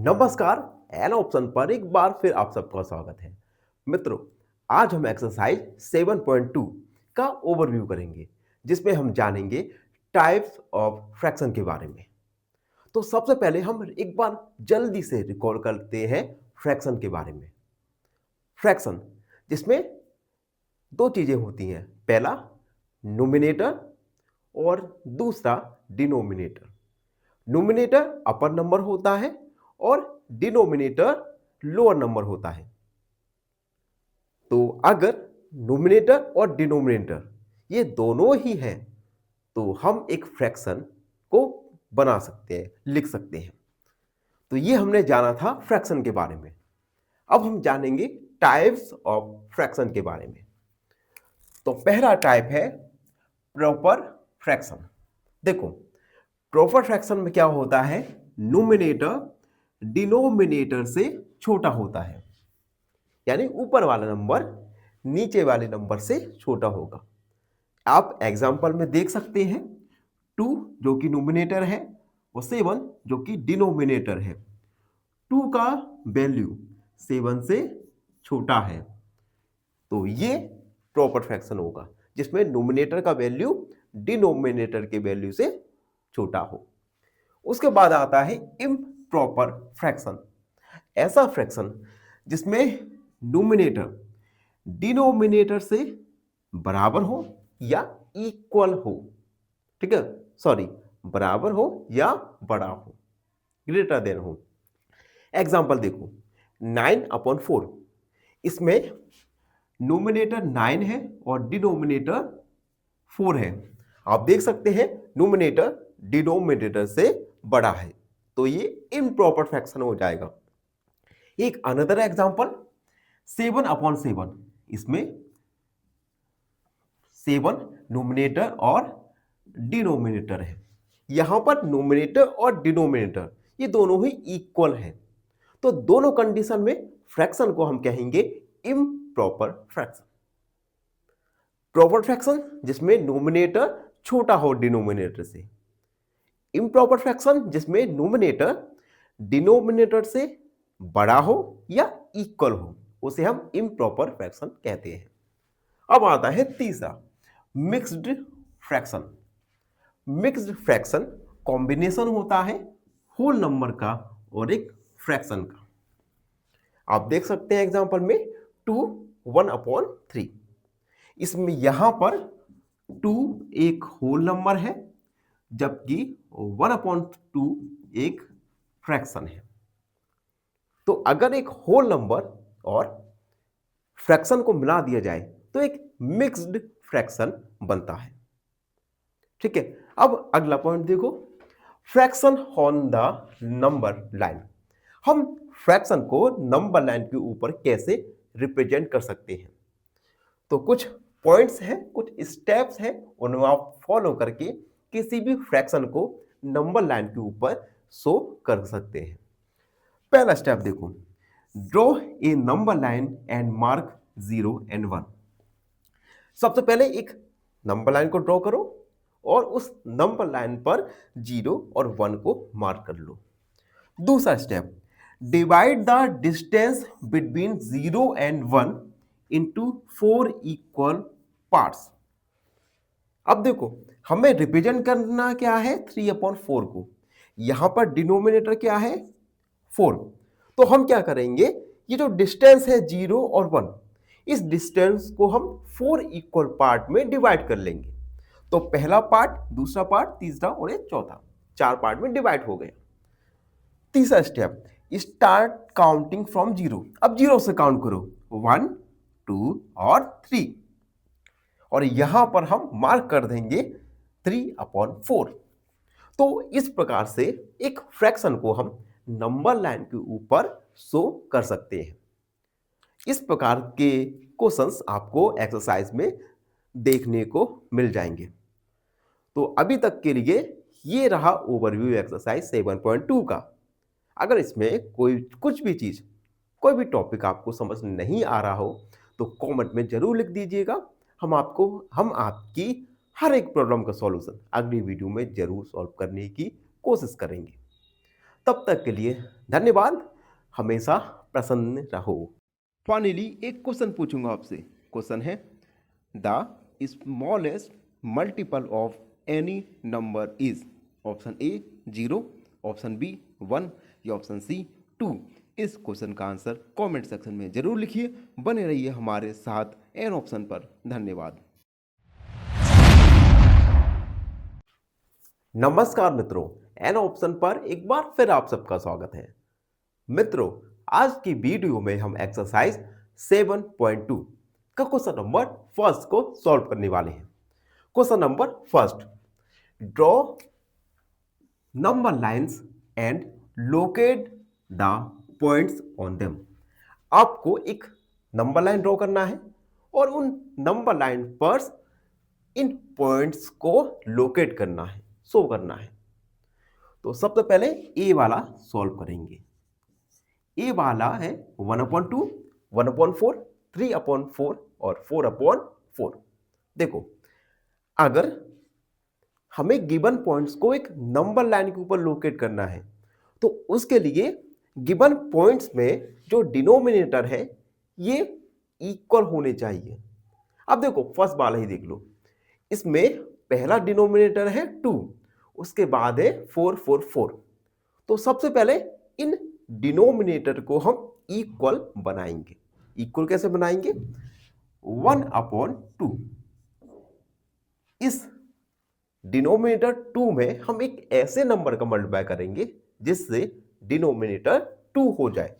नमस्कार। An option पर एक बार फिर आप सबका स्वागत है। मित्रों, आज हम एक्सरसाइज 7.2 का ओवरव्यू करेंगे, जिसमें हम जानेंगे टाइप्स ऑफ फ्रैक्शन के बारे में। तो सबसे पहले हम एक बार जल्दी से रिकॉल करते हैं फ्रैक्शन के बारे में। फ्रैक्शन जिसमें दो चीजें होती हैं, पहला नोमिनेटर और दूसरा डिनोमिनेटर। नोमिनेटर अपर नंबर होता है और डिनोमिनेटर लोअर नंबर होता है। तो अगर नोमिनेटर और डिनोमिनेटर ये दोनों ही हैं तो हम एक फ्रैक्शन को बना सकते हैं, लिख सकते हैं। तो ये हमने जाना था फ्रैक्शन के बारे में। अब हम जानेंगे टाइप्स ऑफ फ्रैक्शन के बारे में। तो पहला टाइप है प्रॉपर फ्रैक्शन। देखो, प्रॉपर फ्रैक्शन में क्या होता है, नोमिनेटर डिनोमिनेटर से छोटा होता है, यानी ऊपर वाला नंबर नीचे वाले नंबर से छोटा होगा। आप एग्जांपल में देख सकते हैं, 2 जो कि नोमिनेटर है और 7 जो कि डिनोमिनेटर है। 2 का वैल्यू 7 से छोटा है, तो ये प्रॉपर फ्रैक्शन होगा जिसमें नोमिनेटर का वैल्यू डिनोमिनेटर के वैल्यू से छोटा हो। उसके बाद आता है इम्प्रॉपर फ्रैक्शन। ऐसा फ्रैक्शन जिसमें नोमिनेटर डिनोमिनेटर से बराबर हो या इक्वल हो। ठीक है, सॉरी, बराबर हो या बड़ा हो, ग्रेटर देन हो। एग्जांपल देखो, 9/4। इसमें नोमिनेटर 9 है और डिनोमिनेटर 4 है। आप देख सकते हैं नोमिनेटर डिनोमिनेटर से बड़ा है, तो ये इम्प्रॉपर फ्रैक्शन हो जाएगा। एक अनदर एग्जांपल, 7/7। इसमें 7 नोमिनेटर और डिनोमिनेटर है। यहां पर नोमिनेटर और डिनोमिनेटर ये दोनों ही इक्वल हैं, तो दोनों कंडीशन में फ्रैक्शन को हम कहेंगे इम्प्रॉपर फ्रैक्शन। प्रॉपर फ्रैक्शन जिसमें नोमिनेटर छोटा हो डिनोमिनेटर से। इम्प्रॉपर फ्रैक्शन जिसमें नोमिनेटर डिनोमिनेटर से बड़ा हो या इक्वल हो, उसे हम इम्प्रॉपर फ्रैक्शन कहते हैं। अब आता है तीसरा, mixed fraction. Mixed fraction combination होता है होल नंबर का और एक फ्रैक्शन का। आप देख सकते हैं एग्जांपल में 2 1/3। इसमें यहां पर 2 एक होल नंबर है जबकि 1/2 एक फ्रैक्शन है। तो अगर एक होल नंबर और फ्रैक्शन को मिला दिया जाए तो एक मिक्स्ड फ्रैक्शन बनता है। ठीक है, अब अगला पॉइंट देखो, fraction on the number line. हम फ्रैक्शन को नंबर लाइन के ऊपर कैसे रिप्रेजेंट कर सकते हैं? तो कुछ पॉइंट्स हैं, कुछ स्टेप्स हैं, उन्हें आप फॉलो करके किसी भी फ्रैक्शन को नंबर लाइन के ऊपर शो कर सकते हैं। पहला स्टेप देखो, draw a number line and mark 0 and 1। सबसे पहले एक नंबर लाइन को ड्रॉ करो और उस नंबर लाइन पर 0 और 1 को मार्क कर लो। दूसरा step, divide the distance between 0 and 1 into 4 equal parts. अब देखो, हमें रिप्रेजेंट करना क्या है 3/4 को। यहां पर डिनोमिनेटर क्या है 4। तो हम क्या करेंगे, ये जो डिस्टेंस है 0 और 1, इस डिस्टेंस को हम 4 इक्वल पार्ट में डिवाइड कर लेंगे। तो पहला पार्ट, दूसरा पार्ट, तीसरा और एक चौथा, 4 पार्ट में डिवाइड हो गया। तीसरा स्टेप, स्टार्ट काउंटिंग फ्रॉम 0। अब 0 से काउंट करो, 1 2 और 3, और यहां पर हम मार्क कर देंगे 3/4। तो इस प्रकार से एक फ्रैक्शन को हम नंबर लाइन के ऊपर शो कर सकते हैं। इस प्रकार के क्वेश्चंस आपको एक्सरसाइज में देखने को मिल जाएंगे। तो अभी तक के लिए ये रहा ओवरव्यू एक्सरसाइज 7.2 का। अगर इसमें कुछ भी चीज, कोई भी टॉपिक आपको समझ नहीं आ रहा हो तो कमेंट में जरूर लिख दीजिएगा। हम आपकी हर एक प्रॉब्लम का सॉल्यूशन अगली वीडियो में जरूर सॉल्व करने की कोशिश करेंगे। तब तक के लिए धन्यवाद। हमेशा प्रसन्न रहो। फाइनली एक क्वेश्चन पूछूंगा आपसे। क्वेश्चन है the smallest multiple of any number is. Option A 0, option B 1 या ऑप्शन सी 2। इस क्वेश्चन का आंसर कमेंट सेक्शन में जरूर लिखिए। बने रहिए हमारे साथ एन ऑप्शन पर। धन्यवाद। नमस्कार मित्रों, एन ऑप्शन पर एक बार फिर आप सबका स्वागत है। मित्रों, आज की वीडियो में हम एक्सरसाइज 7.2 का क्वेश्चन नंबर फर्स्ट को सॉल्व करने वाले हैं। Question number first, draw number lines and locate the points on them. आपको एक नंबर लाइन ड्रॉ करना है और उन नंबर लाइन पर इन पॉइंट्स को लोकेट करना है, शो करना है। तो सबसे पहले ए वाला सॉल्व करेंगे। ए वाला है 1/2, 1/4, 3/4 और 4/4। देखो, अगर हमें गिवन पॉइंट्स को एक नंबर लाइन के ऊपर लोकेट करना है तो उसके लिए गिवन पॉइंट्स में जो डिनोमिनेटर है ये इक्वल होने चाहिए। अब देखो, फर्स्ट वाला ही देख लो। इसमें पहला डिनोमिनेटर है 2, उसके बाद है 4, 4, 4। तो सबसे पहले इन डिनोमिनेटर को हम इक्वल बनाएंगे। इक्वल कैसे बनाएंगे? 1/2। इस डिनोमिनेटर 2 में हम एक ऐसे नंबर का मल्टीप्लाई करेंगे जिससे डिनोमिनेटर 2 हो जाए।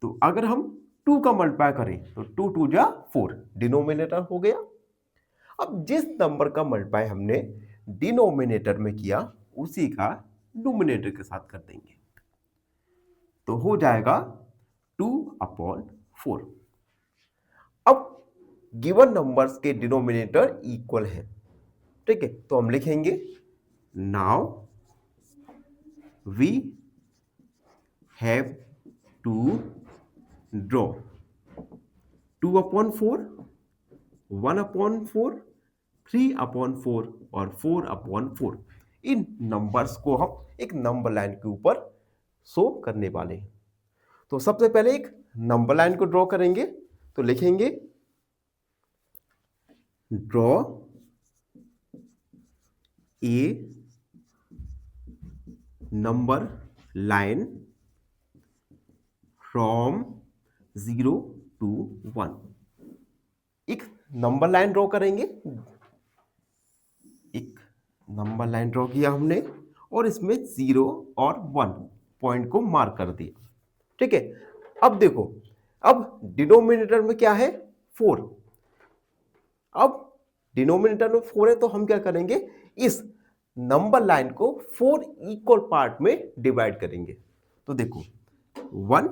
तो अगर हम 2 का मल्टीप्लाई करें तो 2 2 जा 4, डिनोमिनेटर हो गया। अब जिस नंबर का मल्टीप्लाई हमने डिनोमिनेटर में किया उसी का नोमिनेटर के साथ कर देंगे, तो हो जाएगा 2/4। अब गिवन नंबर्स के डिनोमिनेटर इक्वल है, ठीक है। तो हम लिखेंगे now we have to draw 2/4, 1/4, 3/4 और 4/4। इन नंबर्स को हम एक नंबर लाइन के ऊपर शो करने वाले हैं। तो सबसे पहले एक नंबर लाइन को ड्रॉ करेंगे। तो लिखेंगे draw a number line from 0 to 1। एक नंबर लाइन ड्रॉ करेंगे। एक नंबर लाइन ड्रॉ किया हमने और इसमें 0 और 1 पॉइंट को मार्क कर दिया, ठीक है। अब देखो, अब डिनोमिनेटर में क्या है? 4। अब डिनोमिनेटर में 4 है तो हम क्या करेंगे? इस नंबर लाइन को 4 इक्वल पार्ट में डिवाइड करेंगे। तो देखो 1,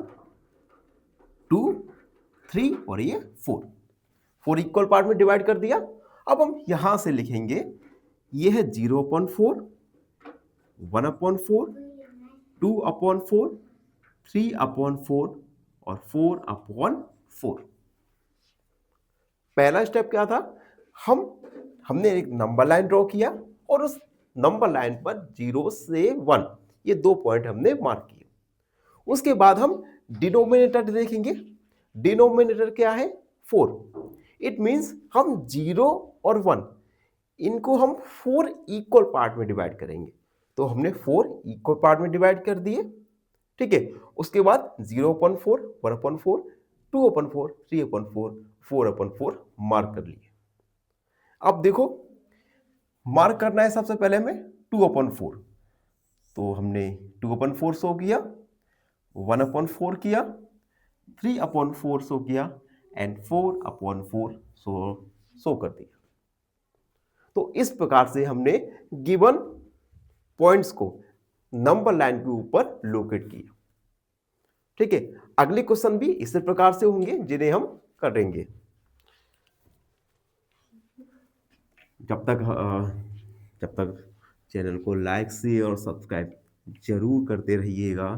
2, 3 और ये 4 इक्वल पार्ट में डिवाइड कर दिया। अब हम यहां से लिखेंगे ये है 0/4, 1/4, 2/4, 3/4 और 4/4। पहला स्टेप क्या था? हमने एक नंबर लाइन ड्रॉ किया और उस नंबर लाइन पर 0 से 1 ये 2 पॉइंट हमने मार्क किए। उसके बाद हम डिनोमिनेटर देखेंगे। डिनोमिनेटर क्या है? 4। इट मींस हम 0 और 1 इनको हम 4 इक्वल पार्ट में डिवाइड करेंगे। तो हमने 4 इक्वल पार्ट में डिवाइड कर दिए, ठीक है। उसके बाद 0/4, 1/4, 2/4, 3/4, 4/4 मार्क कर लिए। अब देखो, मार्क करना है सबसे पहले हमें 2/4। तो हमने 2/4 शो किया, 1/4 किया, 3/4 शो किया एंड 4/4 शो कर दिया। तो इस प्रकार से हमने गिवन पॉइंट्स को नंबर लाइन के ऊपर लोकेट किया, ठीक है। अगले क्वेश्चन भी इसी प्रकार से होंगे जिन्हें हम करेंगे। जब तक चैनल को लाइक शेयर और सब्सक्राइब जरूर करते रहिएगा।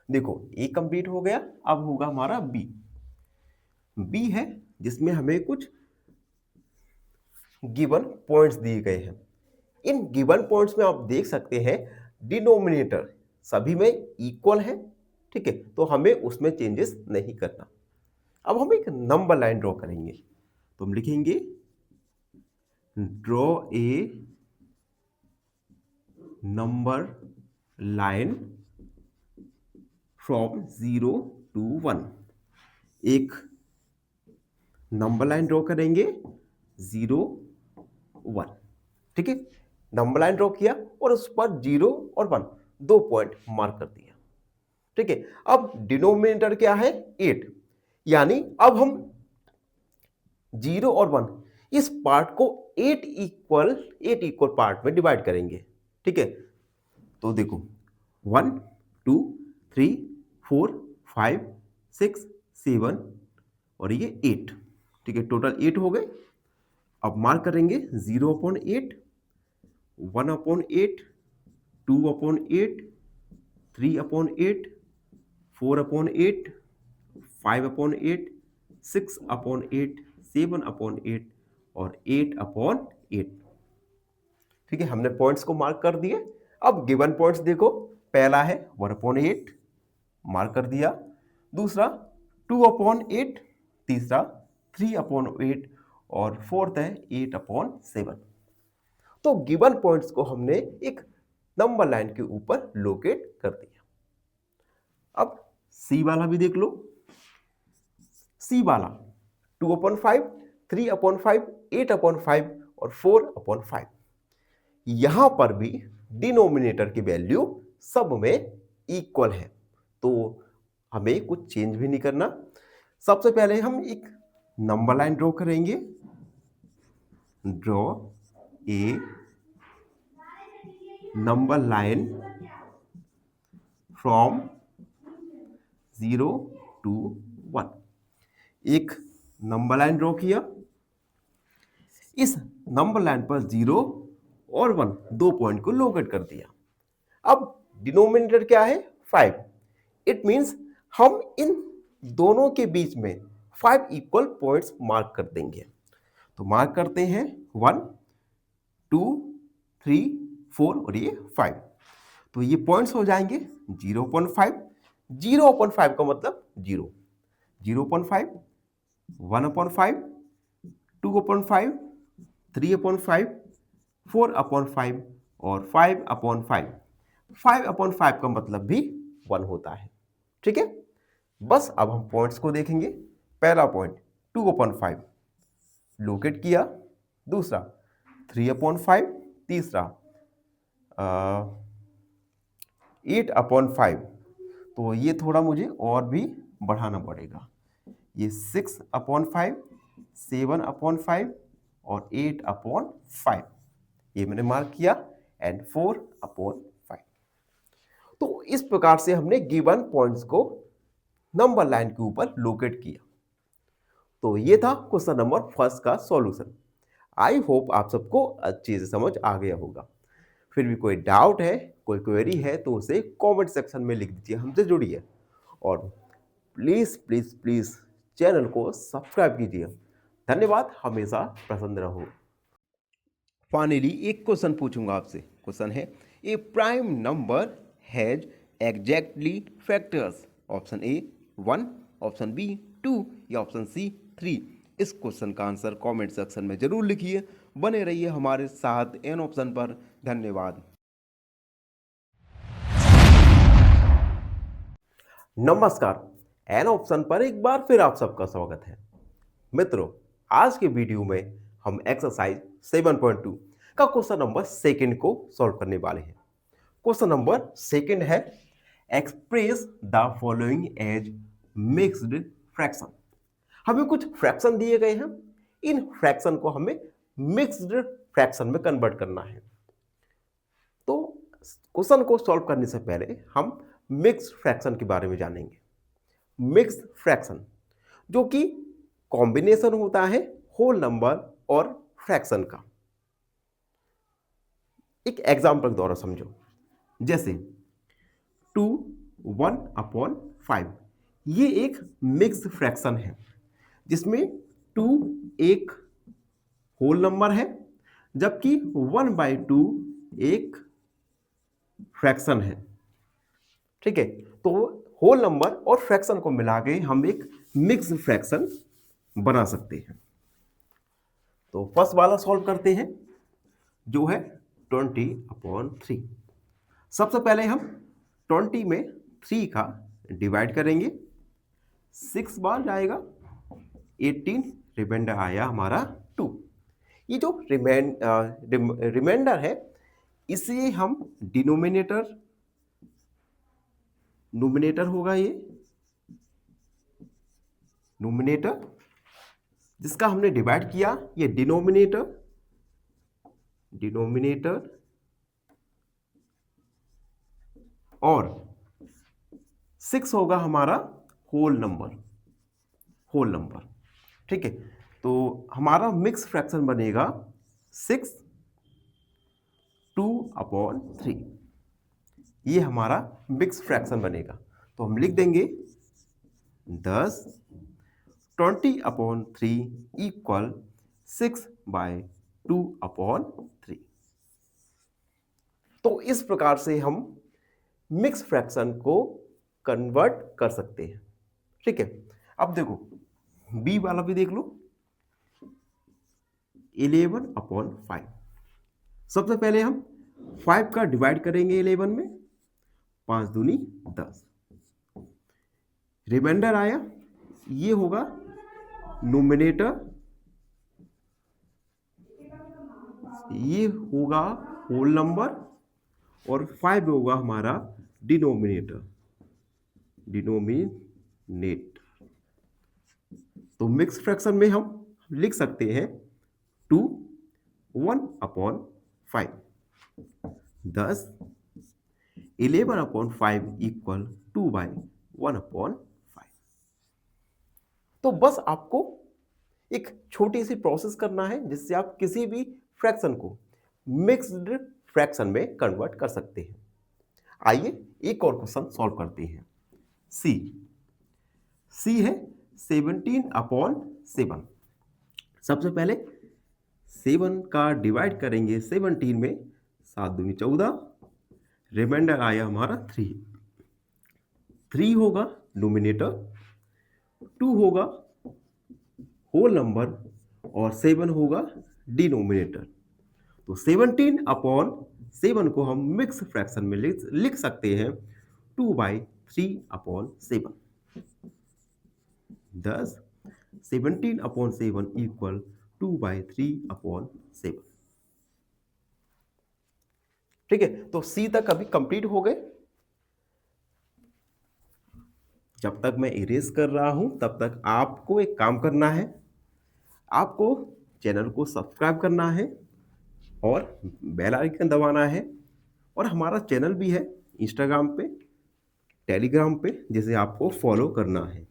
देखो, ए कंप्लीट हो गया। अब होगा हमारा बी। बी है जिसमें हमें कुछ गिवन पॉइंट्स दिए गए हैं। इन गिवन पॉइंट्स में आप देख सकते हैं डिनोमिनेटर सभी में इक्वल है, ठीक है, तो हमें उसमें चेंजेस नहीं करना। अब हम एक नंबर लाइन ड्रॉ करेंगे, तो हम लिखेंगे draw a number line from 0 to 1। एक नंबर लाइन ड्रॉ करेंगे 0 1, ठीक है, नंबर लाइन ड्रॉ किया और उस पर 0 और 1 2 पॉइंट मार्क कर दिया, ठीक है। अब डिनोमिनेटर क्या है 8, यानी अब हम 0 और 1 इस पार्ट को 8 इक्वल पार्ट में डिवाइड करेंगे, ठीक है। तो देखो 1 2 3 4 5 6 7 और ये 8, ठीक है, टोटल 8 हो गए। अब मार्क करेंगे 0/8, 1/8, 2/8, 3/8, 4/8, 5/8, 6/8, 7/8 और 8/8, ठीक है। हमने पॉइंट्स को मार्क कर दिए। अब गिवन पॉइंट्स देखो, पहला है 1/8 मार्क कर दिया, दूसरा 2/8, तीसरा 3/8 और फोर्थ है 8/7। तो गिवन पॉइंट्स को हमने एक नंबर लाइन के ऊपर लोकेट कर दिया। अब सी वाला भी देख लो। सी वाला 2/5, 3/5, 8/5 और 4/5। यहां पर भी डिनोमिनेटर की वैल्यू सब में इक्वल है, तो हमें कुछ चेंज भी नहीं करना। सबसे पहले हम एक नंबर लाइन ड्रॉ करेंगे, draw a number line from 0 to 1। एक नंबर लाइन ड्रॉ किया, इस नंबर लाइन पर 0 और 1 दो पॉइंट को लोकेट कर दिया। अब डिनोमिनेटर क्या है 5, इट मींस हम इन दोनों के बीच में 5 इक्वल पॉइंट्स मार्क कर देंगे। तो मार्क करते हैं 1 2 3 4 और ये 5। तो ये पॉइंट्स हो जाएंगे 0/5, 0/5 का मतलब 0, 0/5, 1/5, 2/5, 3/5, 4/5 और 5/5। 5/5 का मतलब भी 1 होता है, ठीक है। बस अब हम पॉइंट्स को देखेंगे। पहला पॉइंट 2/5 लोकेट किया, दूसरा 3/5, तीसरा 8/5। तो ये थोड़ा मुझे और भी बढ़ाना पड़ेगा, ये 6/5, 7/5 और 8/5 ये मैंने मार्क किया एंड 4/5। तो इस प्रकार से हमने गिवन पॉइंट्स को नंबर लाइन के ऊपर लोकेट किया। तो ये था क्वेश्चन नंबर फर्स्ट का सॉल्यूशन। आई होप आप सबको अच्छे से समझ आ गया होगा। फिर भी कोई डाउट है, कोई क्वेरी है तो उसे कमेंट सेक्शन में लिख दीजिए, हमसे जुड़िए और प्लीज़ प्लीज़ प्लीज़ चैनल को सब्सक्राइब कीजिए। धन्यवाद, हमेशा प्रसन्न रहो। फाइनली एक क्वेश्चन पूछूंगा आपसे। क्वेश्चन है a prime number has exactly factors. Option A 1, option B 2 या ऑप्शन सी 3। इस क्वेश्चन का आंसर कमेंट सेक्शन में जरूर लिखिए। बने रहिए हमारे साथ एन ऑप्शन पर। धन्यवाद। नमस्कार, एन ऑप्शन पर एक बार फिर आप सबका स्वागत है। मित्रों, आज के वीडियो में हम एक्सरसाइज 7.2 का क्वेश्चन नंबर सेकंड को सॉल्व करने वाले हैं। क्वेश्चन नंबर सेकंड है express the following as mixed fraction. हमें कुछ फ्रैक्शन दिए गए हैं, इन फ्रैक्शन को हमें मिक्स्ड फ्रैक्शन में कन्वर्ट करना है। तो क्वेश्चन को सॉल्व करने से पहले हम मिक्स्ड फ्रैक्शन के बारे में जानेंगे। मिक्स्ड फ्रैक्शन जो कि कॉम्बिनेशन होता है होल नंबर और फ्रैक्शन का। एक एग्जांपल के द्वारा समझो, जैसे 2 1/5 ये एक मिक्स्ड फ्रैक्शन है जिसमें 2 एक होल नंबर है, जबकि 1/2 एक फ्रैक्शन है। ठीक है, तो होल नंबर और फ्रैक्शन को मिला के हम एक मिक्स फ्रैक्शन बना सकते हैं। तो फर्स्ट वाला सॉल्व करते हैं, जो है 20/3। सबसे पहले हम 20 में 3 का डिवाइड करेंगे, 6 बार जाएगा, 18 रिमाइंडर आया हमारा 2। ये जो रिमाइंडर है इसे हम डिनोमिनेटर, नोमिनेटर होगा ये नोमिनेटर, जिसका हमने डिवाइड किया, ये डिनोमिनेटर और 6 होगा हमारा होल नंबर। ठीक है, तो हमारा मिक्स फ्रैक्शन बनेगा 6 2/3। ये हमारा मिक्स फ्रैक्शन बनेगा। तो हम लिख देंगे 10 20/3 इक्वल 6/2/3। तो इस प्रकार से हम मिक्स फ्रैक्शन को कन्वर्ट कर सकते हैं। ठीक है, अब देखो बी वाला भी देख लो, 11/5। सबसे पहले हम 5 का डिवाइड करेंगे 11 में, 5 दूनी 10। रिमाइंडर आया, ये होगा नोमिनेटर, ये होगा होल नंबर और 5 होगा हमारा डिनोमिनेटर। तो मिक्स फ्रैक्शन में हम लिख सकते हैं 2 1/5। 10 11/5 इक्वल 2/1/5। तो बस आपको एक छोटी सी प्रोसेस करना है जिससे आप किसी भी फ्रैक्शन को मिक्स्ड फ्रैक्शन में कन्वर्ट कर सकते हैं। आइए एक और क्वेश्चन सॉल्व करते हैं। सी है 17/7। सबसे पहले 7 का डिवाइड करेंगे 17 में, 7 दूनी 14, रिमाइंडर आया हमारा 3 होगा नोमिनेटर, 2 होगा होल नंबर और 7 होगा डिनोमिनेटर। तो 17/7 को हम मिक्स फ्रैक्शन में लिख सकते हैं 2/3/7। 10 17/7 इक्वल 2/3/7। ठीक है, तो सी तक अभी कंप्लीट हो गए। जब तक मैं इरेज कर रहा हूं तब तक आपको एक काम करना है, आपको चैनल को सब्सक्राइब करना है और बेल आइकन दबाना है। और हमारा चैनल भी है इंस्टाग्राम पे, टेलीग्राम पे, जिसे आपको फॉलो करना है।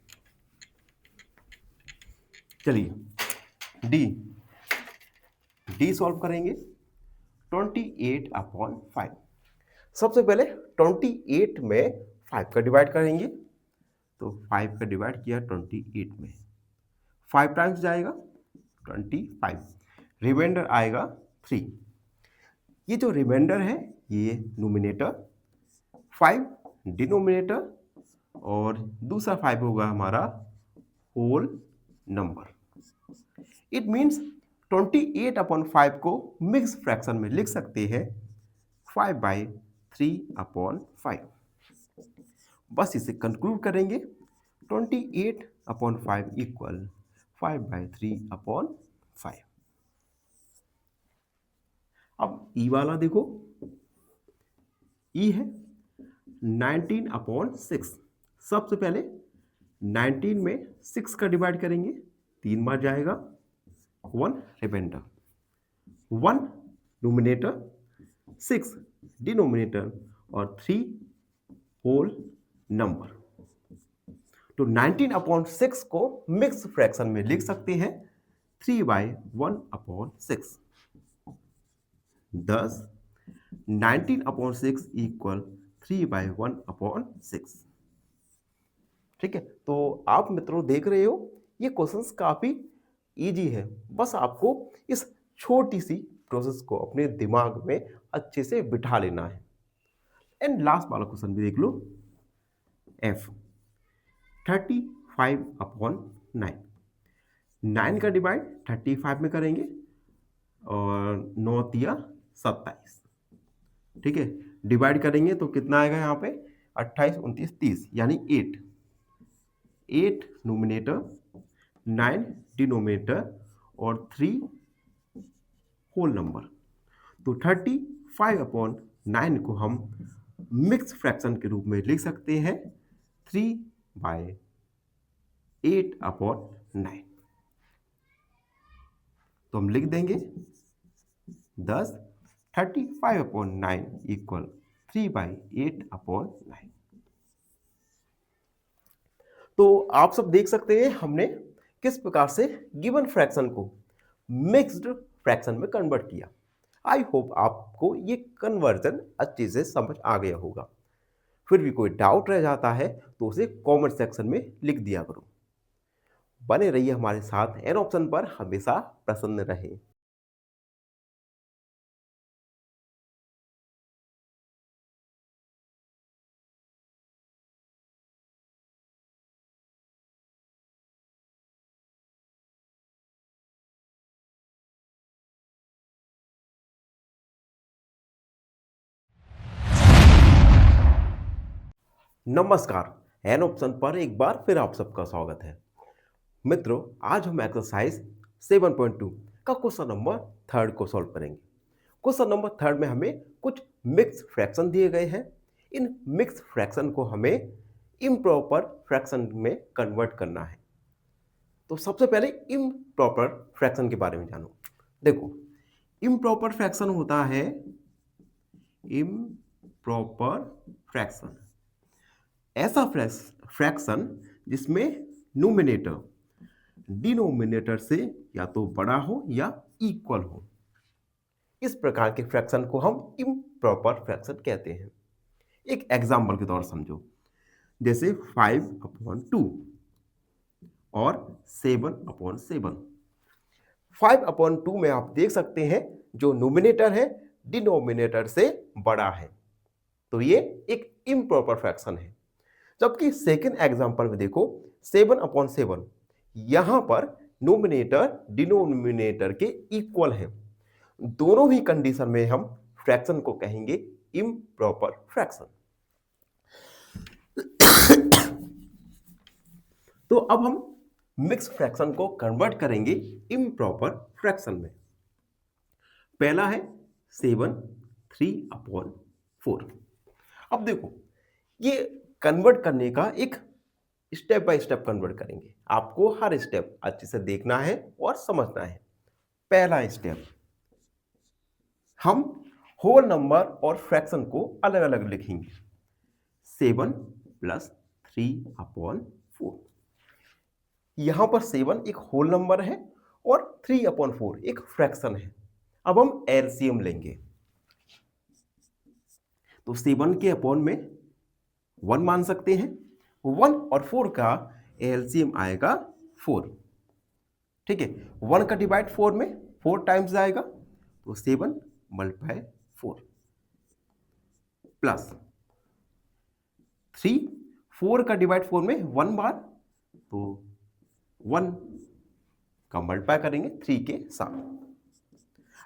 चलिए डी सॉल्व करेंगे 28/5। सबसे पहले 28 में 5 का डिवाइड करेंगे, तो 5 का डिवाइड किया 28 में, 5 टाइम्स जाएगा 25, रिमाइंडर आएगा 3। ये जो रिमाइंडर है ये नोमिनेटर, 5 डिनोमिनेटर और दूसरा 5 होगा हमारा होल नंबर। इट मीन्स 28/5 को मिक्स फ्रैक्शन में लिख सकते हैं 5/3/5। बस इसे कंक्लूड करेंगे 28/5 इक्वल 5/3/5। अब ई वाला देखो, ई है 19/6। सबसे पहले 19 में 6 का डिवाइड करेंगे, 3 बार जाएगा, 1 रिमाइंडर, 1 नोमिनेटर, 6 डिनोमिनेटर और 3 होल नंबर। तो 19/6 को मिक्स फ्रैक्शन में लिख सकते हैं 3/1/6। 10 19/6 इक्वल 3/1/6। ठीक है, तो आप मित्रों देख रहे हो ये क्वेश्चंस काफी इजी है। बस आपको इस छोटी सी प्रोसेस को अपने दिमाग में अच्छे से बिठा लेना है। एंड लास्ट वाला क्वेश्चन भी देख लो, एफ 35/9। 9 का डिवाइड 35 में करेंगे और 9 तिया 27, ठीक है। डिवाइड करेंगे तो कितना आएगा यहाँ पे, 28, 29, 30, यानी 8 नोमिनेटर, 9 डिनोमिनेटर और 3 होल नंबर। तो 35/9 को हम मिक्स फ्रैक्शन के रूप में लिख सकते हैं 3/8/9। तो हम लिख देंगे 10 35/9 इक्वल 3/8/9। तो आप सब देख सकते हैं हमने किस प्रकार से गिवन फ्रैक्शन को मिक्स्ड फ्रैक्शन में कन्वर्ट किया। आई होप आपको ये कन्वर्जन अच्छे से समझ आ गया होगा। फिर भी कोई डाउट रह जाता है तो उसे कमेंट सेक्शन में लिख दिया करो। बने रहिए हमारे साथ, एन ऑप्शन पर हमेशा प्रसन्न रहें। नमस्कार, एन ऑप्शन पर एक बार फिर आप सबका स्वागत है। मित्रों, आज हम एक्सरसाइज 7.2 का क्वेश्चन नंबर 3 को सॉल्व करेंगे। क्वेश्चन नंबर 3 में हमें कुछ मिक्स फ्रैक्शन दिए गए हैं। इन मिक्स फ्रैक्शन को हमें इम्प्रॉपर फ्रैक्शन में कन्वर्ट करना है। तो सबसे पहले इम्प्रॉपर फ्रैक्शन के बारे में जानो। देखो, इम्प्रॉपर फ्रैक्शन होता है इम्प्रॉपर फ्रैक्शन, ऐसा फ्रैक्शन जिसमें न्यूमरेटर डिनोमिनेटर से या तो बड़ा हो या इक्वल हो। इस प्रकार के फ्रैक्शन को हम इम्प्रॉपर फ्रैक्शन कहते हैं। एक एग्जाम्पल के तौर समझो, जैसे 5/2 और 7/7। 5/2 में आप देख सकते हैं जो न्यूमरेटर है डिनोमिनेटर से बड़ा है, तो ये एक इम्प्रॉपर फ्रैक्शन है। जबकि सेकेंड एग्जाम्पल में देखो 7/7, यहां पर नोमिनेटर डिनोमिनेटर के इक्वल है। दोनों ही कंडीशन में हम फ्रैक्शन को कहेंगे इम्प्रॉपर फ्रैक्शन। तो अब हम मिक्स फ्रैक्शन को कन्वर्ट करेंगे इम्प्रॉपर फ्रैक्शन में। पहला है 7/3/4। अब देखो, ये कन्वर्ट करने का एक स्टेप बाय स्टेप कन्वर्ट करेंगे। आपको हर स्टेप अच्छे से देखना है और समझना है। पहला स्टेप, हम होल नंबर और फ्रैक्शन को अलग अलग लिखेंगे। 7 + 3/4। यहां पर 7 एक होल नंबर है और 3/4 एक फ्रैक्शन है। अब हम एलसीएम लेंगे, तो 7 के अपॉन में 1 मान सकते हैं। 1 और 4 का एलसीएम आएगा 4, ठीक है। 1 का डिवाइड 4 में 4 टाइम्स जाएगा, तो 7 × 4 प्लस 3, 4 का डिवाइड 4 में 1 बार, तो 1 का मल्टीप्लाई करेंगे 3 के साथ।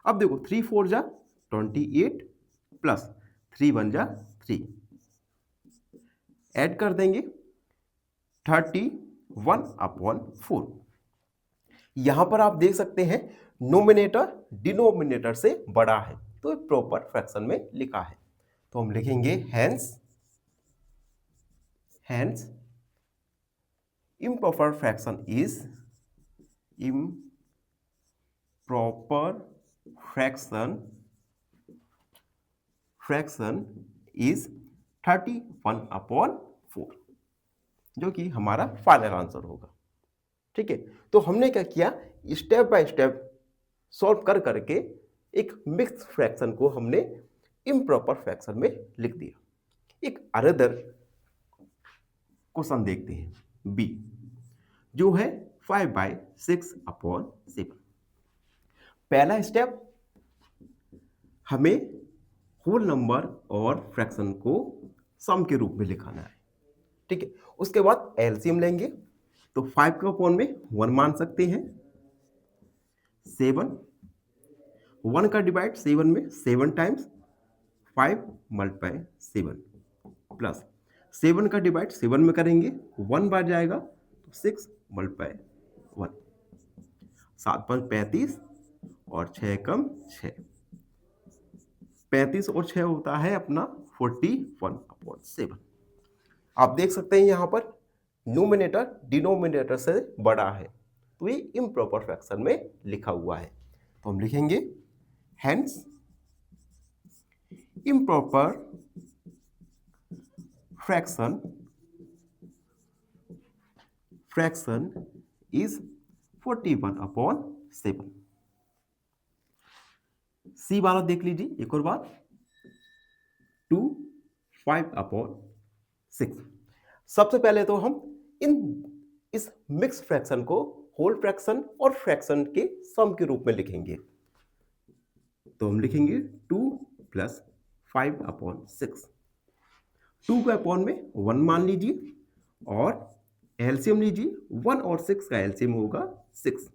अब देखो 3 4 जा 28 प्लस 3 1 जा 3, ऐड कर देंगे 31/4। यहां पर आप देख सकते हैं नोमिनेटर डिनोमिनेटर से बड़ा है, तो प्रॉपर फ्रैक्शन में लिखा है। तो हम लिखेंगे hence improper fraction is fraction is 31/4, जो कि हमारा फाइनल आंसर होगा, ठीक है। तो हमने क्या किया, स्टेप बाय स्टेप सॉल्व कर करके एक मिक्स फ्रैक्शन को हमने इम्प्रॉपर फ्रैक्शन में लिख दिया। एक अदर क्वेश्चन देखते हैं, बी, जो है 5/6/7। पहला स्टेप हमें होल नंबर और फ्रैक्शन को सम के रूप में लिखाना है, ठीक है। उसके बाद एलसीएम लेंगे, तो 5 का अपॉन में 1 मान सकते हैं, 7, 1 का डिवाइड 7 में 7 टाइम्स 5 मल्टीप्लाई 7 प्लस 7 का डिवाइड 7 में करेंगे 1 बार जाएगा तो 6 मल्टीप्लाई 1, 7 5 35 और 6 कम 6, 35 और 6 होता है अपना 41/7। आप देख सकते हैं यहां पर न्यूमरेटर डिनोमिनेटर से बड़ा है, तो ये इम्प्रॉपर फ्रैक्शन में लिखा हुआ है, तो हम लिखेंगे हेंस इम्प्रॉपर फ्रैक्शन इज 41/7। सी वाला देख लीजिए एक और बार, 2 5/6। सबसे पहले तो हम इस मिक्स फ्रैक्शन को होल फ्रैक्शन और फ्रैक्शन के सम के रूप में लिखेंगे, तो हम लिखेंगे 2 + 5/6। 2 का अपॉन में 1 मान लीजिए और एलसीएम लीजिए, 1 और 6 का एलसीएम होगा 6,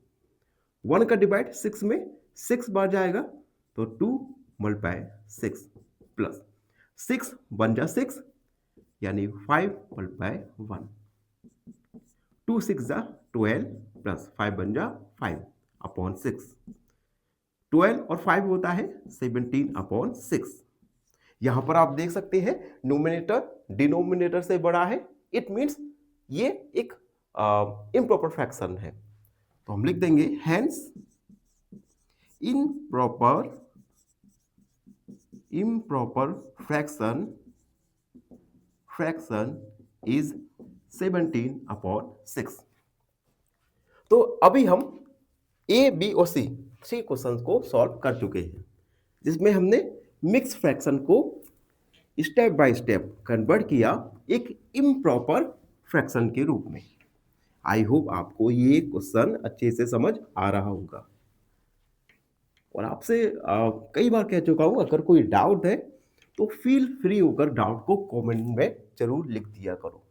1 का डिवाइड 6 में 6 बार जाएगा तो 2 मल्टीप्लाई 6 प्लस 6 बन जा 6 यानी 5 मल्टीप्लाई 1, 2 6 जा 12 प्लस 5 बन जा 5/6, 12 और 5 होता है 17/6। यहां पर आप देख सकते हैं न्यूमरेटर डिनोमिनेटर से बड़ा है, इट मींस ये एक इम्प्रॉपर फ्रैक्शन है, तो हम लिख देंगे हेंस इम्प्रॉपर फ्रैक्शन इज 17/6। तो अभी हम ए बी और सी 3 क्वेश्चंस को सॉल्व कर चुके हैं, जिसमें हमने मिक्स फ्रैक्शन को स्टेप बाय स्टेप कन्वर्ट किया एक इम्प्रॉपर फ्रैक्शन के रूप में। आई होप आपको ये क्वेश्चन अच्छे से समझ आ रहा होगा, और आपसे कई बार कह चुका हूं अगर कोई डाउट है तो फील फ्री होकर डाउट को कमेंट में जरूर लिख दिया करो।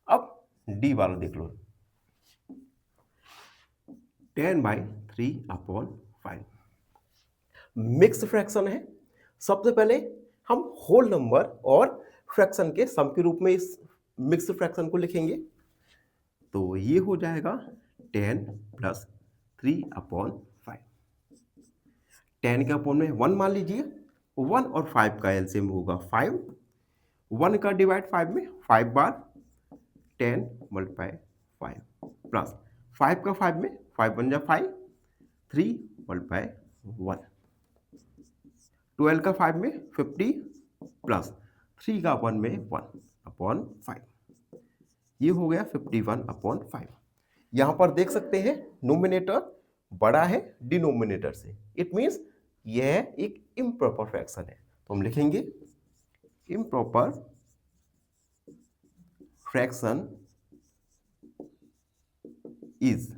अब डी वाला देख लो, 10/3/5 मिक्स फ्रैक्शन है। सबसे पहले हम होल नंबर और फ्रैक्शन के सम के रूप में इस मिक्स फ्रैक्शन को लिखेंगे, तो ये हो जाएगा 10 + 3/5। 10 के अपॉन में 1 मान लीजिए, 1 और 5 का एलसीएम होगा 5, 1 का डिवाइड 5 में 5 बार 10 मल्टीप्लाई 5 प्लस 5 का 5 में 5 बन जा 5, 3 मल्टीप्लाई 1, 12 का 5 में 50 प्लस 3 का 1 में 1/5, ये हो गया 51/5। यहां पर देख सकते हैं नोमिनेटर बड़ा है डिनोमिनेटर से, इट मींस यह एक इम्प्रॉपर फ्रैक्शन है, तो हम लिखेंगे इम्प्रॉपर फ्रैक्शन इज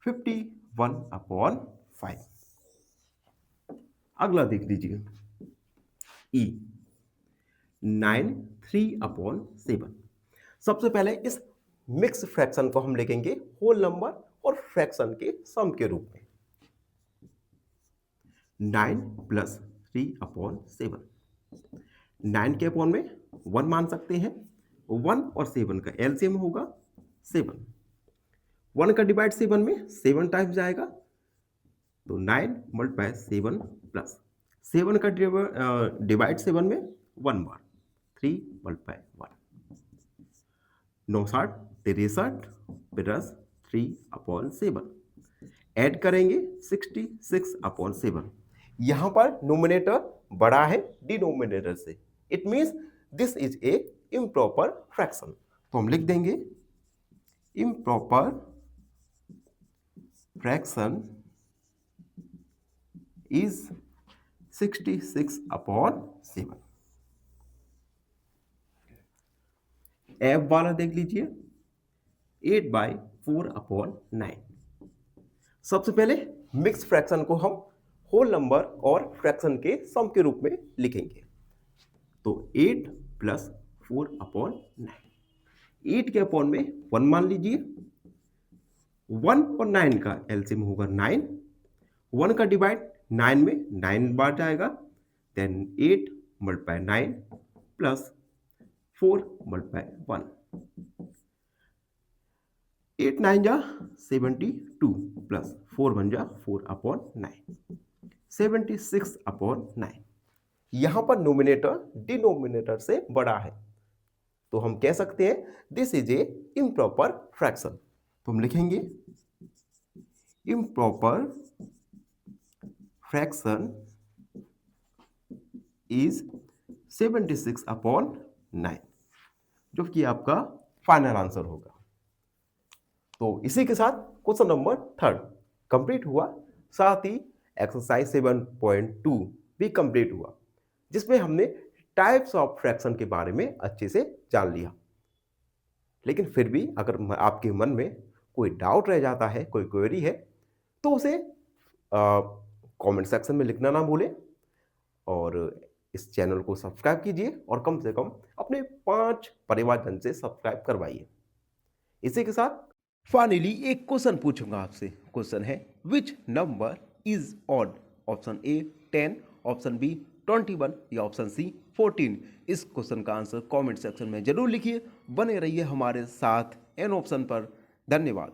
51/5। अगला देख लीजिए, ई 9 3/7। सबसे पहले इस मिक्स फ्रैक्शन को हम लिखेंगे होल नंबर और फ्रैक्शन के सम के रूप में, 9 + 3/7। 9 के अपॉन में 1 मान सकते हैं, 1 और 7 का एलसीएम होगा 7, 1 का डिवाइड 7 में 7 टाइम्स जाएगा तो 9 मल्टीप्लाई 7 प्लस 7 का डिवाइड 7 में 1 बार 3 मल्टीप्लाई 1, 9 7 63 प्लस 3/7 ऐड करेंगे 66/7। यहां पर नोमिनेटर बड़ा है डिनोमिनेटर से, it means this is a improper fraction, तो हम लिख देंगे इम्प्रॉपर फ्रैक्शन इज 66/7। एफ वाला देख लीजिए, 8/4/9। सबसे पहले मिक्स फ्रैक्शन को हम होल नंबर और फ्रैक्शन के सम के रूप में लिखेंगे। तो 8 प्लस 4/9, 8 के अपॉन में 1 मान लीजिए, 1 और 9 का एलसीएम होगा 9, 1 का डिवाइड 9 में 9 बार जाएगा, देन 8 मल्टीप्लाई 9 प्लस 4 मल्टीप्लाई 1, 8 9 जा 72 प्लस 4 बन जा 4/9, 76/9। यहां पर नोमिनेटर डिनोमिनेटर से बड़ा है, तो हम कह सकते हैं this is a improper fraction. तो हम लिखेंगे इम्प्रॉपर फ्रैक्शन इज 76/9, जो कि आपका फाइनल आंसर होगा। तो इसी के साथ क्वेश्चन नंबर 3 कंप्लीट हुआ, साथ ही एक्सरसाइज 7.2 भी कंप्लीट हुआ, जिसमें हमने टाइप्स ऑफ फ्रैक्शन के बारे में अच्छे से जान लिया। लेकिन फिर भी अगर आपके मन में कोई डाउट रह जाता है, कोई क्वेरी है, तो उसे कमेंट सेक्शन में लिखना ना भूलें, और इस चैनल को सब्सक्राइब कीजिए और कम से कम अपने 5 परिवारजन से सब्सक्राइब करवाइए। इसी के साथ फाइनली एक क्वेश्चन पूछूंगा आपसे। क्वेश्चन है which number is odd? Option A 10, option B 21 या ऑप्शन सी 14। इस क्वेश्चन का आंसर कमेंट सेक्शन में जरूर लिखिए। बने रहिए हमारे साथ एन ऑप्शन पर। धन्यवाद।